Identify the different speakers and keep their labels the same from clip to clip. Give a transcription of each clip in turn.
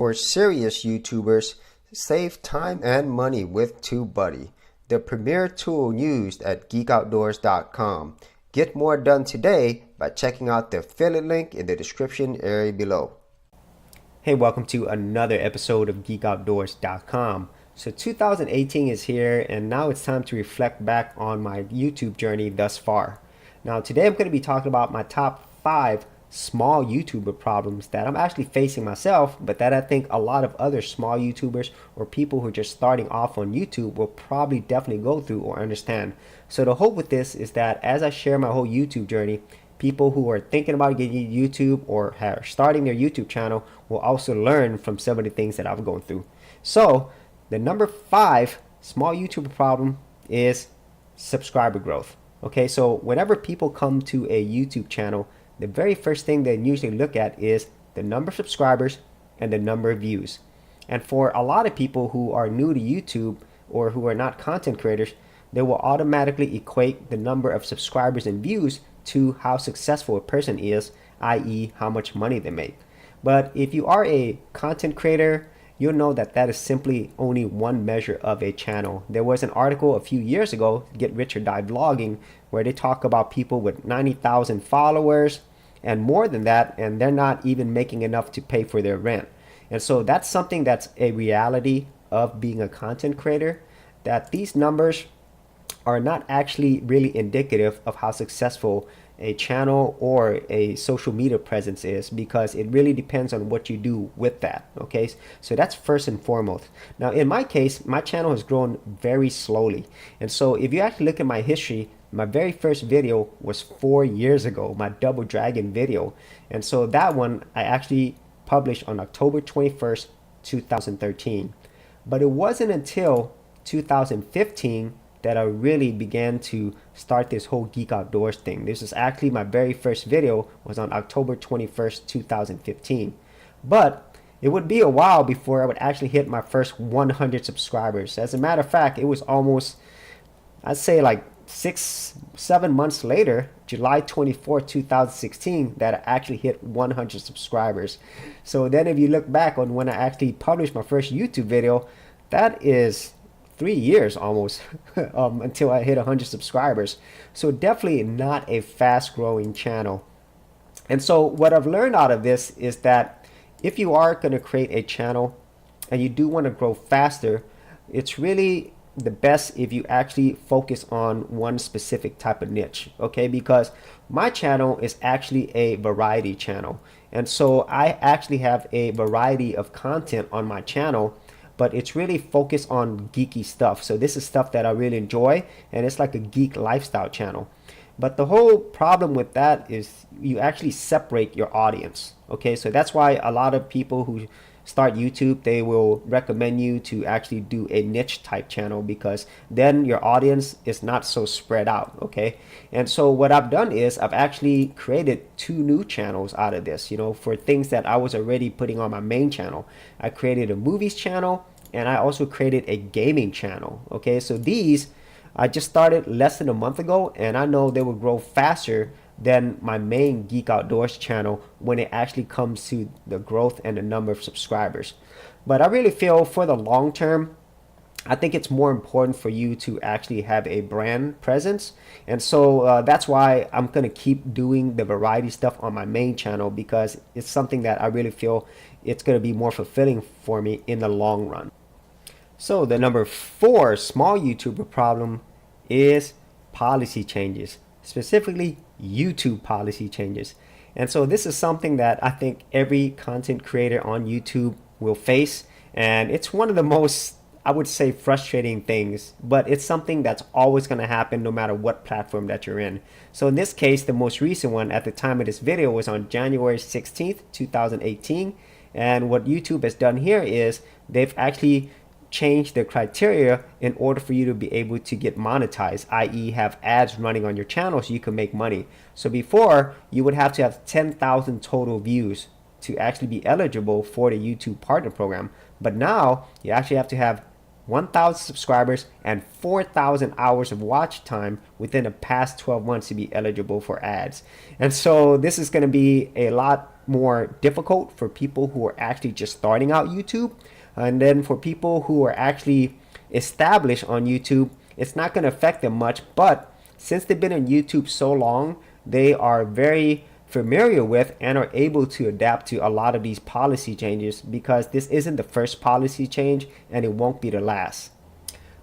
Speaker 1: For serious YouTubers, save time and money with TubeBuddy, the premier tool used at geekoutdoors.com. Get more done today by checking out the affiliate link in the description area below.
Speaker 2: Hey, welcome to another episode of geekoutdoors.com. So 2018 is here, and now it's time to reflect back on my YouTube journey thus far. Now today I'm going to be talking about my top 5 small YouTuber problems that I'm actually facing myself, but that I think a lot of other small YouTubers or people who are just starting off on YouTube will probably definitely go through or understand. So the hope with this is that as I share my whole YouTube journey, people who are thinking about getting YouTube or are starting their YouTube channel will also learn from some of the things that I've gone through. So the number 5 small YouTuber problem is subscriber growth. Okay, so whenever people come to a YouTube channel, the very first thing they usually look at is the number of subscribers and the number of views. And for a lot of people who are new to YouTube or who are not content creators, they will automatically equate the number of subscribers and views to how successful a person is, i.e. how much money they make. But if you are a content creator, you'll know that that is simply only one measure of a channel. There was an article a few years ago, Get Rich or Die Vlogging, where they talk about people with 90,000 followers and more than that, and they're not even making enough to pay for their rent. And so that's something that's a reality of being a content creator, that these numbers are not actually really indicative of how successful a channel or a social media presence is, because it really depends on what you do with that. Okay, so that's first and foremost. Now in my case, my channel has grown very slowly, and so if you actually look at my history, my very first video was 4 years ago, my Double Dragon video, and so that one I actually published on October 21st 2013. But it wasn't until 2015 that I really began to start this whole Geek Outdoors thing. This is actually my very first video was on October 21st 2015. But it would be a while before I would actually hit my first 100 subscribers. As a matter of fact, it was almost, I'd say like 6-7 months later, July 24th 2016, that I actually hit 100 subscribers. So then if you look back on when I actually published my first YouTube video, that is 3 years almost until I hit 100 subscribers. So definitely not a fast growing channel. And so what I've learned out of this is that if you are going to create a channel and you do want to grow faster, it's really the best if you actually focus on one specific type of niche. Okay, because my channel is actually a variety channel, and so I actually have a variety of content on my channel, but it's really focused on geeky stuff. So this is stuff that I really enjoy, and it's like a geek lifestyle channel. But the whole problem with that is you actually separate your audience. Okay, so that's why a lot of people who start YouTube, they will recommend you to actually do a niche type channel, because then your audience is not so spread out. Okay, and so what I've done is I've actually created 2 new channels out of this, for things that I was already putting on my main channel. I created a movies channel, and I also created a gaming channel. Okay, so these I just started less than a month ago, and I know they will grow faster than my main Geek Outdoors channel when it actually comes to the growth and the number of subscribers. But I really feel for the long term, I think it's more important for you to actually have a brand presence. And so that's why I'm going to keep doing the variety stuff on my main channel, because it's something that I really feel it's going to be more fulfilling for me in the long run. So the number 4 small YouTuber problem is policy changes, specifically YouTube policy changes. And so this is something that I think every content creator on YouTube will face, and it's one of the most, I would say, frustrating things, but it's something that's always going to happen no matter what platform that you're in. So in this case, the most recent one at the time of this video was on January 16th 2018, and what YouTube has done here is they've actually change the criteria in order for you to be able to get monetized, i.e. have ads running on your channel so you can make money. So before, you would have to have 10,000 total views to actually be eligible for the YouTube Partner Program. But now you actually have to have 1,000 subscribers and 4,000 hours of watch time within the past 12 months to be eligible for ads. And so this is going to be a lot more difficult for people who are actually just starting out YouTube. And then for people who are actually established on YouTube, it's not going to affect them much. But since they've been on YouTube so long, they are very familiar with and are able to adapt to a lot of these policy changes, because this isn't the first policy change and it won't be the last.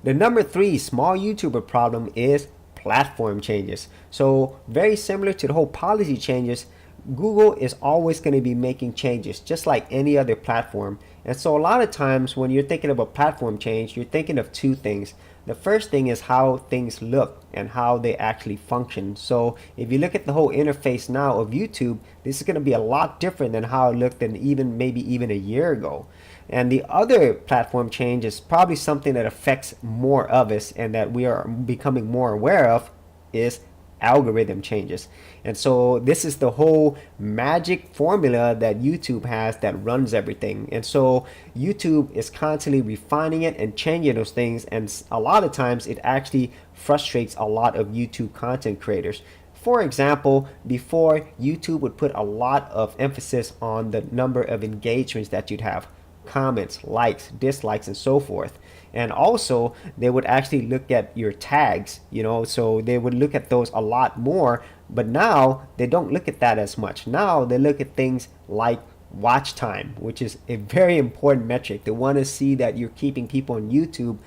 Speaker 2: The number 3 small YouTuber problem is platform changes. So very similar to the whole policy changes, Google is always going to be making changes just like any other platform. And so a lot of times when you're thinking of a platform change, you're thinking of 2 things. The first thing is how things look and how they actually function. So if you look at the whole interface now of YouTube, this is going to be a lot different than how it looked than maybe even a year ago. And the other platform change is probably something that affects more of us and that we are becoming more aware of, is algorithm changes. And so this is the whole magic formula that YouTube has that runs everything. And so YouTube is constantly refining it and changing those things, and a lot of times it actually frustrates a lot of YouTube content creators. For example, before, YouTube would put a lot of emphasis on the number of engagements that you'd have, comments, likes, dislikes, and so forth. And also they would actually look at your tags, so they would look at those a lot more. But now they don't look at that as much. Now they look at things like watch time, which is a very important metric. They want to see that you're keeping people on YouTube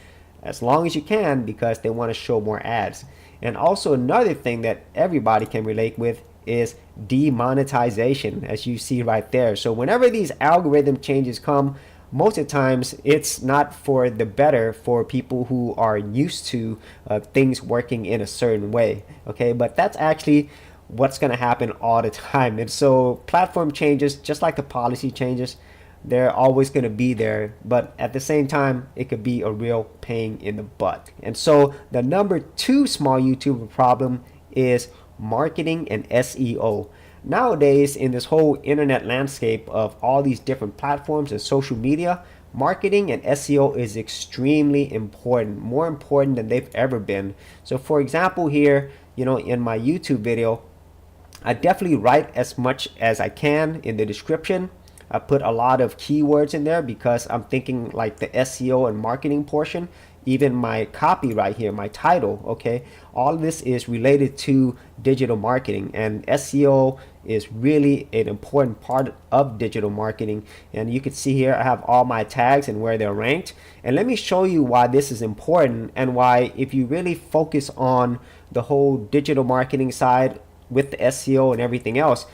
Speaker 2: as long as you can, because they want to show more ads. And also another thing that everybody can relate with is demonetization, as you see right there. So whenever these algorithm changes come, most of the times it's not for the better for people who are used to things working in a certain way. Okay, but that's actually what's going to happen all the time. And so platform changes, just like the policy changes, they're always going to be there, but at the same time it could be a real pain in the butt. And so the number 2 small YouTuber problem is marketing and SEO. Nowadays, in this whole internet landscape of all these different platforms and social media, marketing and SEO is extremely important, more important than they've ever been. So for example here, in my YouTube video, I definitely write as much as I can in the description. I put a lot of keywords in there because I'm thinking like the SEO and marketing portion. Even my copy right here, my title, okay, all of this is related to digital marketing, and SEO is really an important part of digital marketing. And you can see here I have all my tags and where they're ranked. And let me show you why this is important, and why if you really focus on the whole digital marketing side with the SEO and everything else,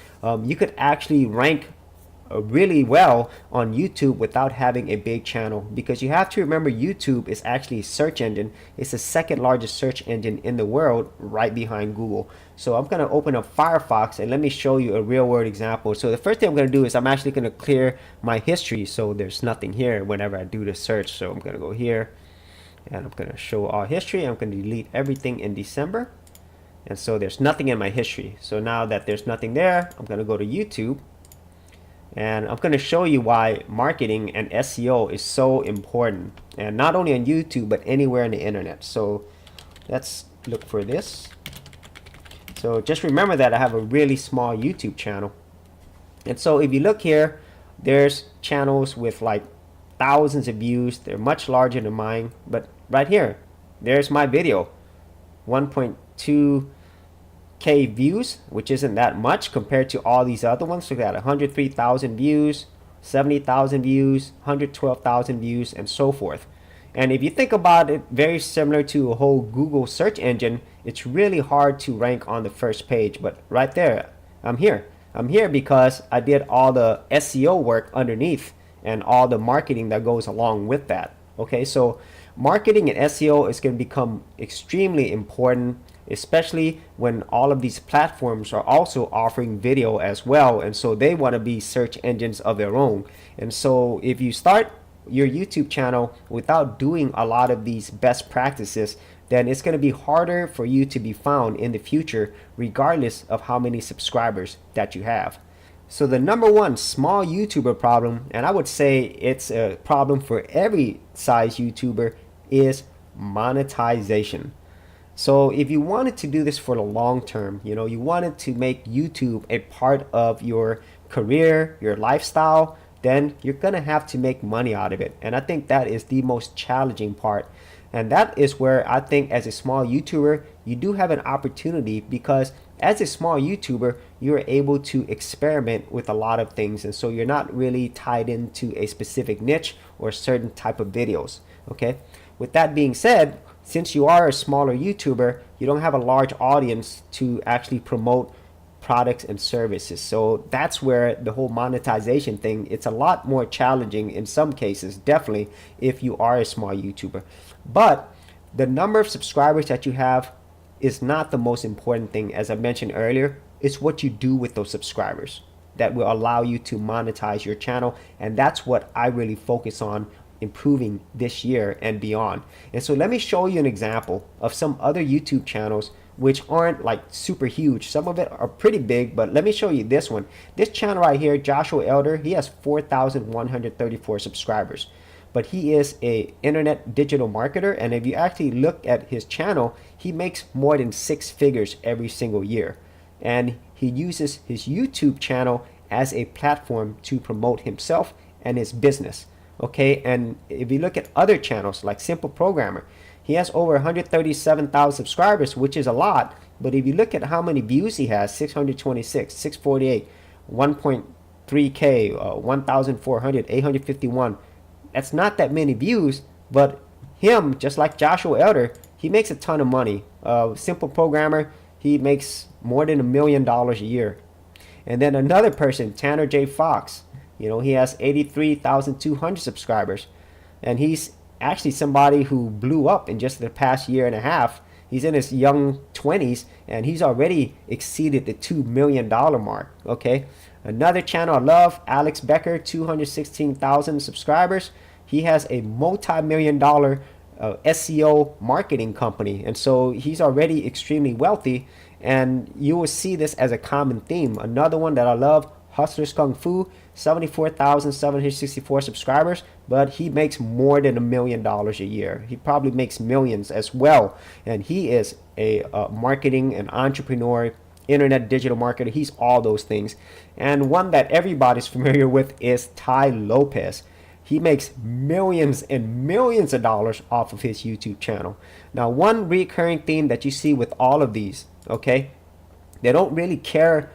Speaker 2: you could actually rank really well on YouTube without having a big channel. Because you have to remember, YouTube is actually a search engine. It's the second largest search engine in the world, right behind Google. So I'm going to open up Firefox and let me show you a real world example. So the first thing I'm going to do is I'm actually going to clear my history, so there's nothing here whenever I do the search. So I'm going to go here and I'm going to show all history. I'm going to delete everything in December, and so there's nothing in my history. So now that there's nothing there, I'm going to go to YouTube. And I'm going to show you why marketing and SEO is so important, and not only on YouTube but anywhere on the internet. So let's look for this. So just remember that I have a really small YouTube channel. And so if you look here, there's channels with like thousands of views. They're much larger than mine. But right here, there's my video, 1.2K views, which isn't that much compared to all these other ones. So we got 103,000 views, 70,000 views, 112,000 views, and so forth. And if you think about it, very similar to a whole Google search engine, it's really hard to rank on the first page. But right there, I'm here. I'm here because I did all the SEO work underneath and all the marketing that goes along with that. Okay, so marketing and SEO is going to become extremely important, especially when all of these platforms are also offering video as well, and so they want to be search engines of their own. And so if you start your YouTube channel without doing a lot of these best practices, then it's going to be harder for you to be found in the future, regardless of how many subscribers that you have. So the number 1 small YouTuber problem, and I would say it's a problem for every size YouTuber, is monetization. So if you wanted to do this for the long term, you wanted to make YouTube a part of your career, your lifestyle, then you're gonna have to make money out of it. And I think that is the most challenging part. And that is where I think as a small YouTuber, you do have an opportunity, because as a small YouTuber, you're able to experiment with a lot of things. And so you're not really tied into a specific niche or certain type of videos. Okay. With that being said, since you are a smaller YouTuber, you don't have a large audience to actually promote products and services. So that's where the whole monetization thing, it's a lot more challenging in some cases, definitely if you are a small YouTuber. But the number of subscribers that you have is not the most important thing. As I mentioned earlier, it's what you do with those subscribers that will allow you to monetize your channel. And that's what I really focus on improving this year and beyond. And so let me show you an example of some other YouTube channels which aren't like super huge. Some of it are pretty big, but let me show you this one. This channel right here, Joshua Elder, he has 4,134 subscribers, but he is a internet digital marketer. And if you actually look at his channel, he makes more than 6 figures every single year. And he uses his YouTube channel as a platform to promote himself and his business. Okay, and if you look at other channels like Simple Programmer, he has over 137,000 subscribers, which is a lot. But if you look at how many views he has, 626, 648, 1.3K, 1,400, 851. That's not that many views, but him, just like Joshua Elder, he makes a ton of money. Simple Programmer, he makes more than $1 million a year. And then another person, Tanner J. Fox, you know, he has 83,200 subscribers. And he's actually somebody who blew up in just the past year and a half. He's in his young 20s and he's already exceeded the $2 million mark. Okay. Another channel I love, Alex Becker, 216,000 subscribers. He has a multi-million-dollar SEO marketing company. And so he's already extremely wealthy. And you will see this as a common theme. Another one that I love, Hustlers Kung Fu, 74,764 subscribers, but he makes more than $1 million a year. He probably makes millions as well. And he is a marketing and entrepreneur, internet digital marketer. He's all those things. And one that everybody's familiar with is Ty Lopez. He makes millions and millions of dollars off of his YouTube channel. Now, one recurring theme that you see with all of these, okay, they don't really care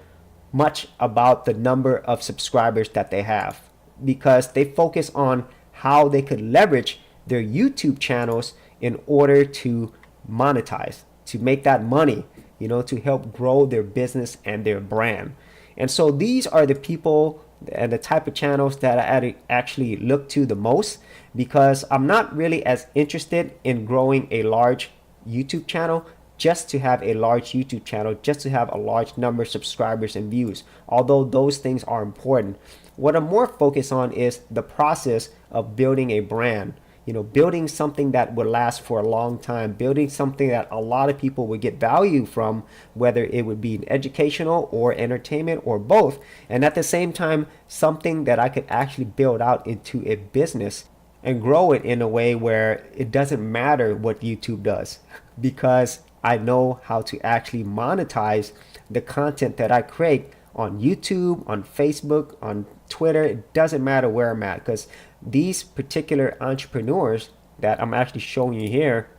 Speaker 2: much about the number of subscribers that they have, because they focus on how they could leverage their YouTube channels in order to monetize, to make that money, you know, to help grow their business and their brand. And so these are the people and the type of channels that I actually look to the most, because I'm not really as interested in growing a large YouTube channel just to have a large YouTube channel, just to have a large number of subscribers and views, although those things are important. What I'm more focused on is the process of building a brand, you know, building something that would last for a long time, building something that a lot of people would get value from, whether it would be educational or entertainment or both. And at the same time, something that I could actually build out into a business and grow it in a way where it doesn't matter what YouTube does, because I know how to actually monetize the content that I create on YouTube, on Facebook, on Twitter. It doesn't matter where I'm at, because these particular entrepreneurs that I'm actually showing you here,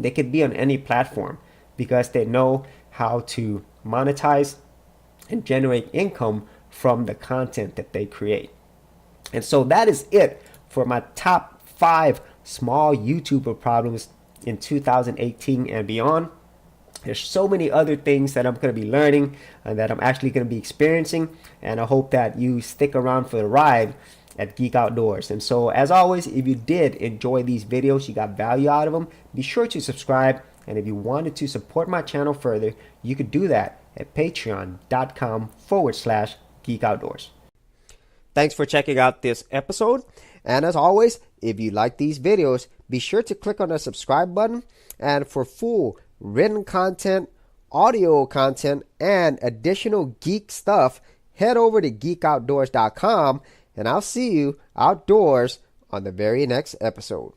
Speaker 2: they could be on any platform because they know how to monetize and generate income from the content that they create. And so that is it for my top 5 small YouTuber problems in 2018 and beyond. There's so many other things that I'm going to be learning and that I'm actually going to be experiencing, and I hope that you stick around for the ride at Geek Outdoors. And so, as always, if you did enjoy these videos, you got value out of them, be sure to subscribe. And if you wanted to support my channel further, you could do that at patreon.com/Geek Outdoors. Thanks for checking out this episode.
Speaker 1: And as always, if you like these videos, be sure to click on the subscribe button. And for full written content, audio content, and additional geek stuff, head over to geekoutdoors.com, and I'll see you outdoors on the very next episode.